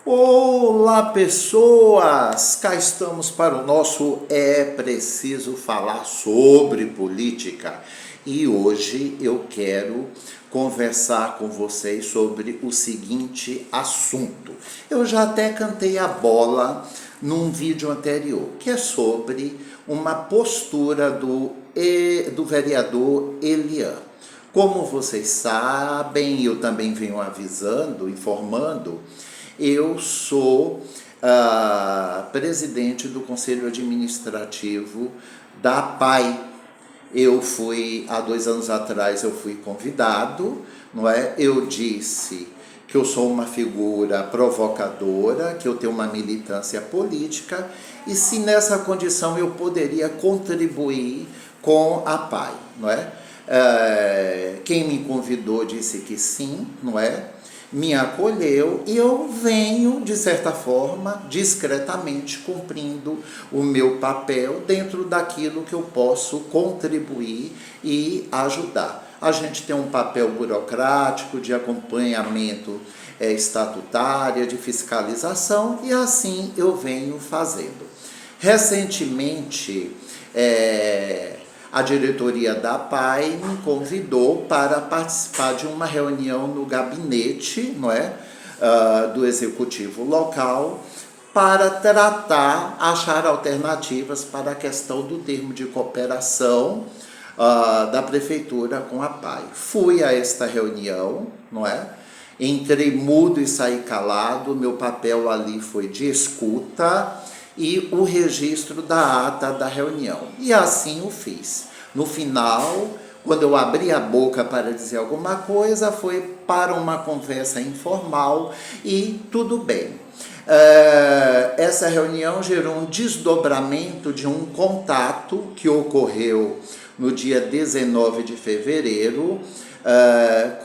Olá, pessoas! Cá estamos para o nosso É Preciso Falar sobre Política. E hoje eu quero conversar com vocês sobre o seguinte assunto. Eu já até cantei a bola num vídeo anterior, que é sobre uma postura do vereador Elian. Como vocês sabem, eu também venho avisando, informando, eu sou presidente do Conselho Administrativo da PAI. Há 2 anos atrás, eu fui convidado, não é? Eu disse que eu sou uma figura provocadora, que eu tenho uma militância política, e se nessa condição eu poderia contribuir com a PAI, não é? Quem me convidou disse que sim, não é? Me acolheu e eu venho, de certa forma, discretamente cumprindo o meu papel dentro daquilo que eu posso contribuir e ajudar. A gente tem um papel burocrático de acompanhamento estatutário, de fiscalização, e assim eu venho fazendo. Recentemente, a diretoria da PAI me convidou para participar de uma reunião no gabinete, não é, do executivo local, para achar alternativas para a questão do termo de cooperação da prefeitura com a PAI. Fui a esta reunião, não é? Entrei mudo e saí calado, meu papel ali foi de escuta e o registro da ata da reunião. E assim o fiz. No final, quando eu abri a boca para dizer alguma coisa, foi para uma conversa informal e tudo bem. Essa reunião gerou um desdobramento de um contato que ocorreu no dia 19 de fevereiro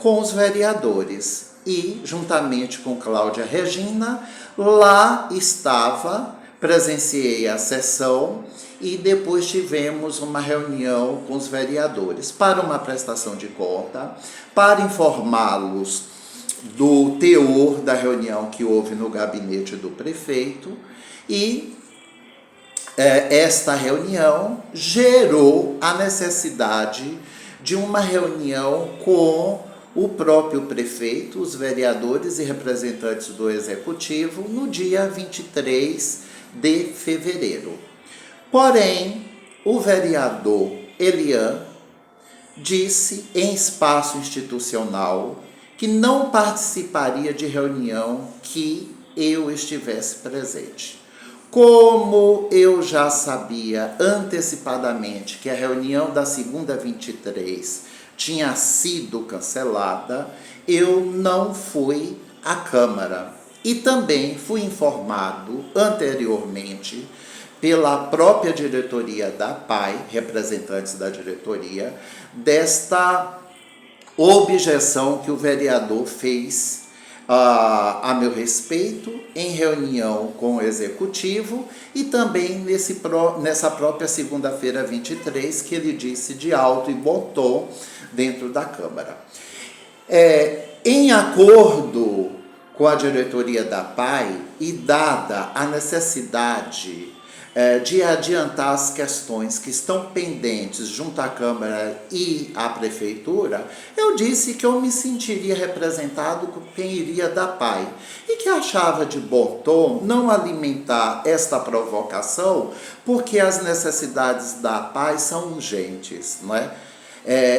com os vereadores. E, juntamente com Cláudia Regina, lá estava, presenciei a sessão e depois tivemos uma reunião com os vereadores para uma prestação de conta, para informá-los do teor da reunião que houve no gabinete do prefeito, e esta reunião gerou a necessidade de uma reunião com o próprio prefeito, os vereadores e representantes do executivo no dia 23 de fevereiro. Porém, o vereador Elian disse em espaço institucional que não participaria de reunião que eu estivesse presente. Como eu já sabia antecipadamente que a reunião da segunda 23 tinha sido cancelada, eu não fui à Câmara. E também fui informado anteriormente pela própria diretoria da PAI, representantes da diretoria, desta objeção que o vereador fez a meu respeito em reunião com o executivo e também nessa própria segunda-feira 23, que ele disse de alto e bom tom dentro da Câmara. Em acordo com a diretoria da PAI e dada a necessidade de adiantar as questões que estão pendentes junto à Câmara e à Prefeitura, eu disse que eu me sentiria representado por quem iria da PAI e que achava de bom tom não alimentar esta provocação, porque as necessidades da PAI são urgentes, não é?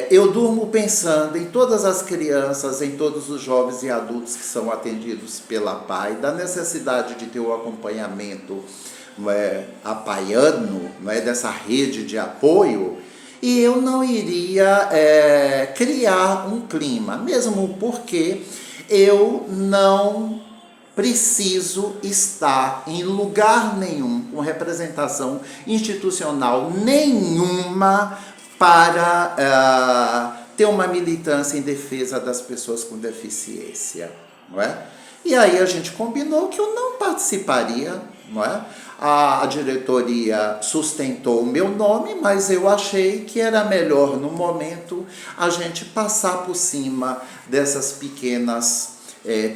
Eu durmo pensando em todas as crianças, em todos os jovens e adultos que são atendidos pela PAI, da necessidade de ter o acompanhamento apaiano, dessa rede de apoio, e eu não iria criar um clima, mesmo porque eu não preciso estar em lugar nenhum, com representação institucional nenhuma, para ter uma militância em defesa das pessoas com deficiência, não é? E aí a gente combinou que eu não participaria, não é? A diretoria sustentou o meu nome, mas eu achei que era melhor, no momento, a gente passar por cima dessas pequenas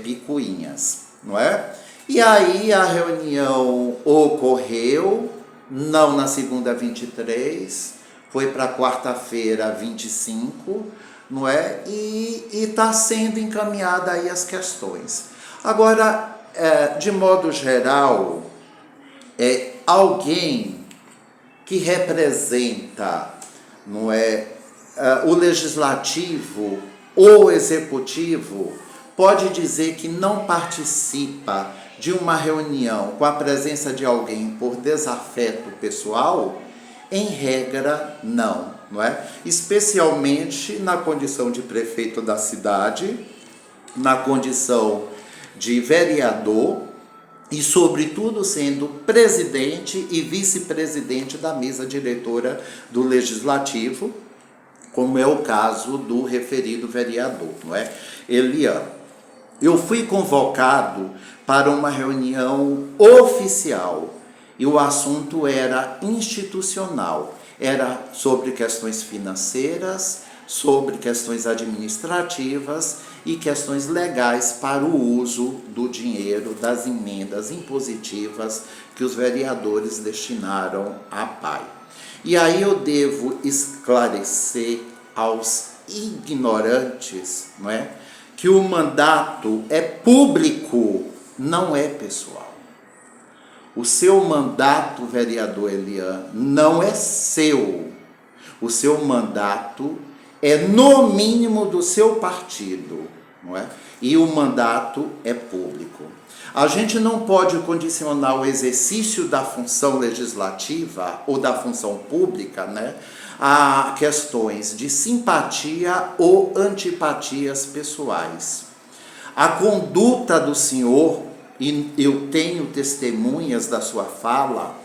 picuinhas, não é? E aí a reunião ocorreu, não na segunda 23, foi para quarta-feira 25, não é? E está sendo encaminhada aí as questões. Agora, de modo geral, alguém que representa, não é, o legislativo ou o executivo pode dizer que não participa de uma reunião com a presença de alguém por desafeto pessoal? Em regra, não é? Especialmente na condição de prefeito da cidade, na condição de vereador e, sobretudo, sendo presidente e vice-presidente da mesa diretora do Legislativo, como é o caso do referido vereador, não é? Elian. Eu fui convocado para uma reunião oficial e o assunto era institucional, era sobre questões financeiras, sobre questões administrativas e questões legais para o uso do dinheiro das emendas impositivas que os vereadores destinaram à PAI. E aí eu devo esclarecer aos ignorantes, não é, que o mandato é público, não é pessoal. O seu mandato, vereador Elian, não é seu. O seu mandato é, no mínimo, do seu partido, não é? E o mandato é público. A gente não pode condicionar o exercício da função legislativa ou da função pública, né, a questões de simpatia ou antipatias pessoais. A conduta do senhor, e eu tenho testemunhas da sua fala,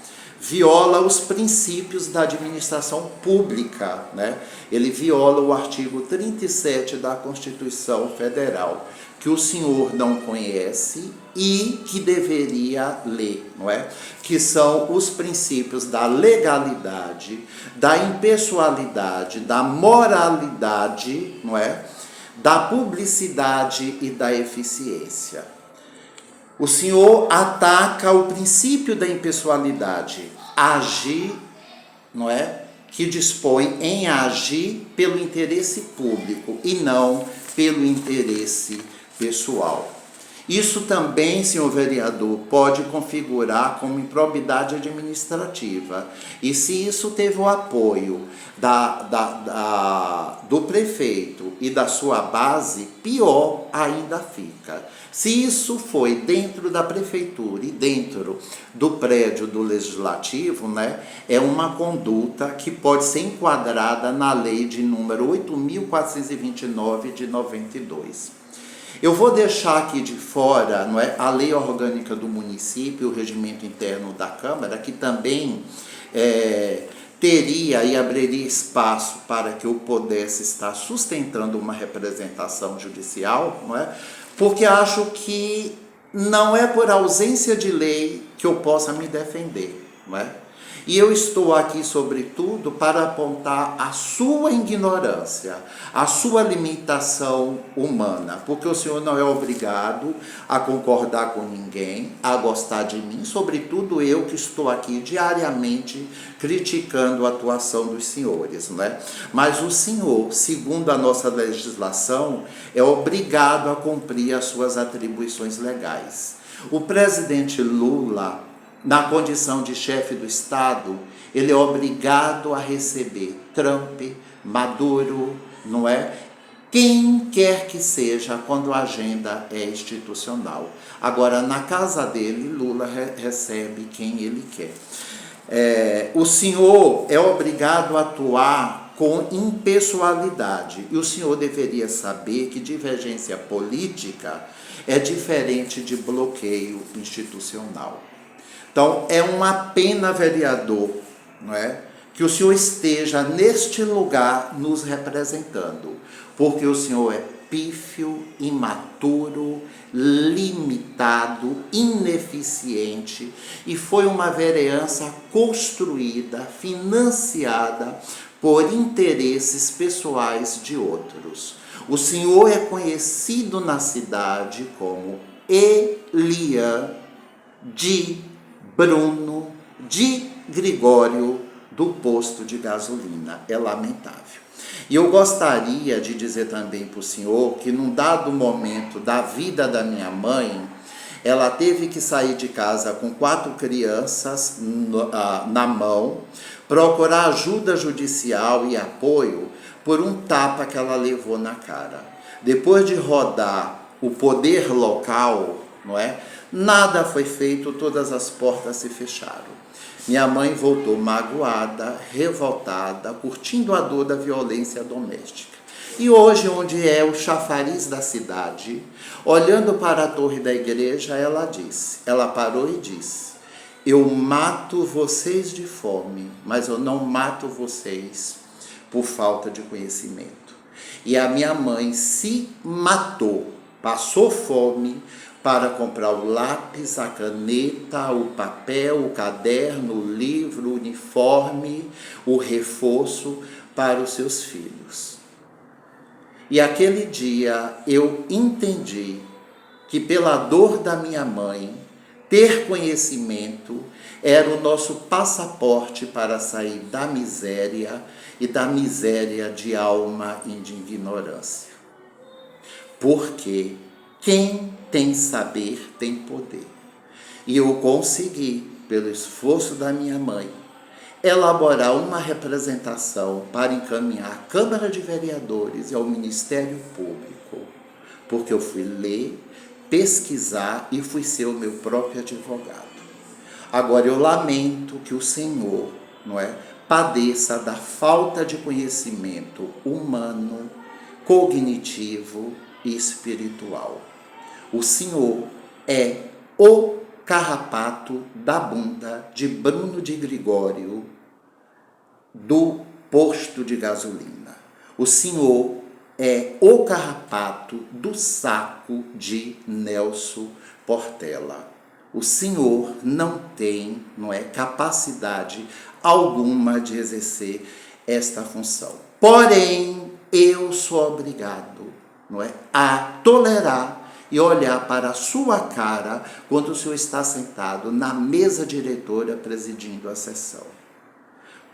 viola os princípios da administração pública, né? Ele viola o artigo 37 da Constituição Federal, que o senhor não conhece e que deveria ler, não é? Que são os princípios da legalidade, da impessoalidade, da moralidade, não é? Da publicidade e da eficiência. O senhor ataca o princípio da impessoalidade, agir, não é? Que dispõe em agir pelo interesse público e não pelo interesse pessoal. Isso também, senhor vereador, pode configurar como improbidade administrativa. E se isso teve o apoio do prefeito e da sua base, pior ainda fica. Se isso foi dentro da prefeitura e dentro do prédio do legislativo, né, é uma conduta que pode ser enquadrada na lei de número 8.429 de 92. Eu vou deixar aqui de fora, não é, a lei orgânica do município, o regimento interno da Câmara, que também teria e abriria espaço para que eu pudesse estar sustentando uma representação judicial, não é? Porque acho que não é por ausência de lei que eu possa me defender, não é? E eu estou aqui, sobretudo, para apontar a sua ignorância, a sua limitação humana, porque o senhor não é obrigado a concordar com ninguém, a gostar de mim, sobretudo eu que estou aqui diariamente criticando a atuação dos senhores, não é? Mas o senhor, segundo a nossa legislação, é obrigado a cumprir as suas atribuições legais. O presidente Lula, na condição de chefe do Estado, ele é obrigado a receber Trump, Maduro, não é? Quem quer que seja, quando a agenda é institucional. Agora, na casa dele, Lula recebe quem ele quer. O senhor é obrigado a atuar com impessoalidade. E o senhor deveria saber que divergência política é diferente de bloqueio institucional. Então, é uma pena, vereador, não é, que o senhor esteja neste lugar nos representando, porque o senhor é pífio, imaturo, limitado, ineficiente, e foi uma vereança construída, financiada por interesses pessoais de outros. O senhor é conhecido na cidade como Elian de Bruno de Gregório do posto de gasolina. É lamentável. E eu gostaria de dizer também para o senhor que num dado momento da vida da minha mãe, ela teve que sair de casa com 4 crianças na mão, procurar ajuda judicial e apoio por um tapa que ela levou na cara. Depois de rodar o poder local, não é? Nada foi feito, todas as portas se fecharam. Minha mãe voltou magoada, revoltada, curtindo a dor da violência doméstica. E hoje, onde é o chafariz da cidade, olhando para a torre da igreja, ela parou e disse: eu mato vocês de fome, mas eu não mato vocês por falta de conhecimento. E a minha mãe se matou, passou fome para comprar o lápis, a caneta, o papel, o caderno, o livro, o uniforme, o reforço para os seus filhos. E aquele dia eu entendi que pela dor da minha mãe, ter conhecimento era o nosso passaporte para sair da miséria e da miséria de alma e de ignorância. Porque quem tem saber tem poder. E eu consegui, pelo esforço da minha mãe, elaborar uma representação para encaminhar à Câmara de Vereadores e ao Ministério Público, porque eu fui ler, pesquisar e fui ser o meu próprio advogado. Agora eu lamento que o senhor, não é, padeça da falta de conhecimento humano, cognitivo e espiritual. O senhor é o carrapato da bunda de Bruno de Gregório do posto de gasolina. O senhor é o carrapato do saco de Nelson Portela. O senhor não tem, não é, capacidade alguma de exercer esta função. Porém, eu sou obrigado, não é, a tolerar e olhar para a sua cara quando o senhor está sentado na mesa diretora presidindo a sessão.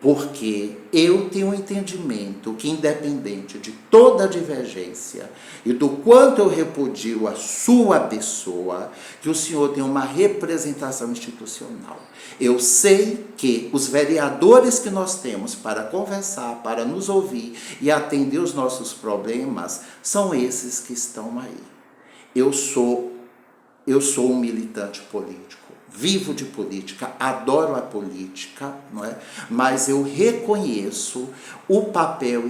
Porque eu tenho um entendimento que, independente de toda divergência e do quanto eu repudio a sua pessoa, que o senhor tem uma representação institucional. Eu sei que os vereadores que nós temos para conversar, para nos ouvir e atender os nossos problemas, são esses que estão aí. Eu sou um militante político, vivo de política, adoro a política, não é? Mas eu reconheço o papel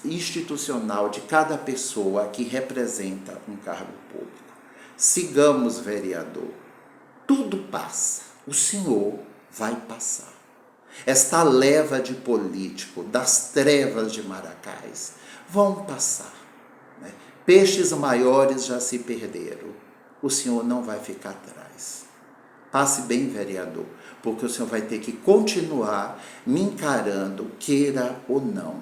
institucional de cada pessoa que representa um cargo público. Sigamos, vereador, tudo passa, o senhor vai passar. Esta leva de político das trevas de Maracás vão passar. Né? Peixes maiores já se perderam. O senhor não vai ficar atrás. Passe bem, vereador, porque o senhor vai ter que continuar me encarando, queira ou não.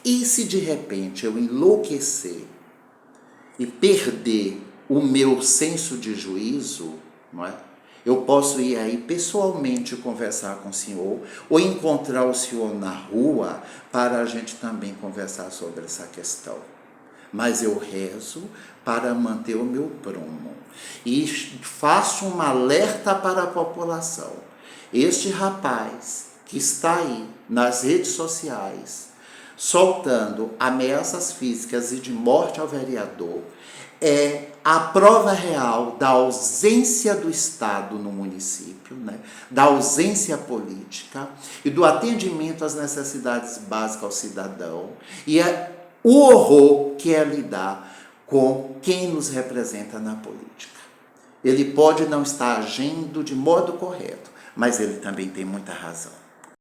E se de repente eu enlouquecer e perder o meu senso de juízo, não é? Eu posso ir aí pessoalmente conversar com o senhor ou encontrar o senhor na rua para a gente também conversar sobre essa questão. Mas eu rezo para manter o meu prumo e faço um alerta para a população. Este rapaz que está aí nas redes sociais soltando ameaças físicas e de morte ao vereador é a prova real da ausência do Estado no município, né? Da ausência política e do atendimento às necessidades básicas ao cidadão e o horror que é lidar com quem nos representa na política. Ele pode não estar agindo de modo correto, mas ele também tem muita razão.